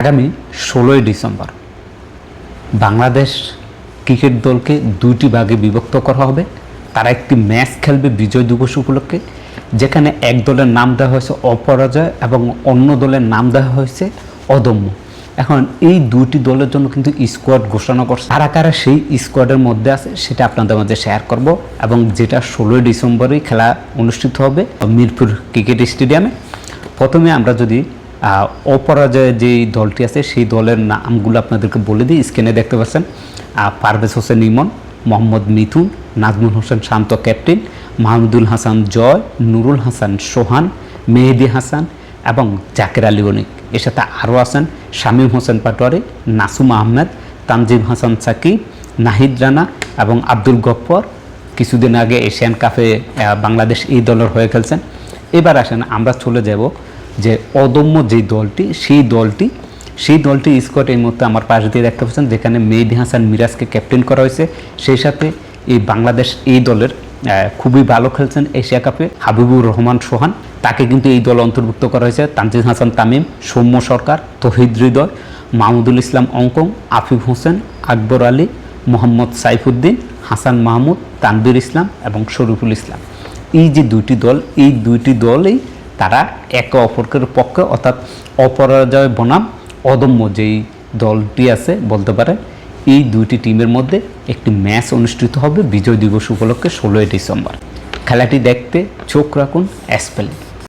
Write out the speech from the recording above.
আগামী 16ই December Bangladesh cricket দলকে দুইটি ভাগে বিভক্ত করা হবে। তারা একটি ম্যাচ খেলবে বিজয় দিবস উপলক্ষে, যেখানে এক দলের নাম দেওয়া হয়েছে অপরাজয় এবং অন্য দলের নাম দেওয়া হয়েছে অদম্য। এখন এই দুটি দলের জন্য কিন্তু স্কোয়াড ঘোষণা করছে। কারা কারা সেই স্কোয়াডের মধ্যে আছে সেটা আপনাদের মধ্যে শেয়ার করব, এবং যেটা 16ই ডিসেম্বরেই খেলা অনুষ্ঠিত হবে মিরপুর ক্রিকেট স্টেডিয়ামে। প্রথমে আমরা যদি অপরাজয় যেই দলটি আছে সেই দলের নামগুলো আপনাদেরকে বলে দিই। স্ক্রিনে দেখতে পাচ্ছেন পারভেজ হোসেন ইমন, মোহাম্মদ মিথুন, নাজমুল হোসেন শান্ত ক্যাপ্টেন, মাহমুদুল হাসান জয়, নুরুল হাসান সোহান, মেহেদি হাসান এবং জাকের আলী অনিক। এর সাথে আরও আছেন শামীম হোসেন পাটোয়ারি, নাসুম আহমেদ, তানজিম হাসান সাকিব, নাহিদ রানা এবং আব্দুল গফফর। কিছুদিন আগে এশিয়ান কাপে বাংলাদেশ এই দলের হয়ে খেলছেন। এবার আসেন আমরা চলে যাব যে অদম্য যেই দলটি সেই দলটি স্কোয়াড এই মুহূর্তে আমার পাশ দিয়ে দেখতে পাচ্ছেন, যেখানে মেহেদি হাসান মিরাজকে ক্যাপ্টেন করা হয়েছে। সেই সাথে এই বাংলাদেশ এই দলের খুবই ভালো খেলছেন এশিয়া কাপে হাবিবুর রহমান সোহান, তাকে কিন্তু এই দল অন্তর্ভুক্ত করা হয়েছে। তানজিম হাসান তামিম, সৌম্য সরকার, তহিদ হৃদয়, মাহমুদুল ইসলাম অঙ্কন, আফিফ হোসেন, আকবর আলী, মোহাম্মদ সাইফুদ্দিন, হাসান মাহমুদ, তানভীর ইসলাম এবং শরীফুল ইসলাম। এই যে দুইটি দলই তারা একে অপরের পক্ষে, অর্থাৎ অপরাজয় বনাম অদম্য যেই দলটি আছে বলতে পারে, এই দুইটি টিমের মধ্যে একটি ম্যাচ অনুষ্ঠিত হবে বিজয় দিবস উপলক্ষে 16ই ডিসেম্বর। খেলাটি দেখতে চোখ রাখুন এসপ্লেনেডে।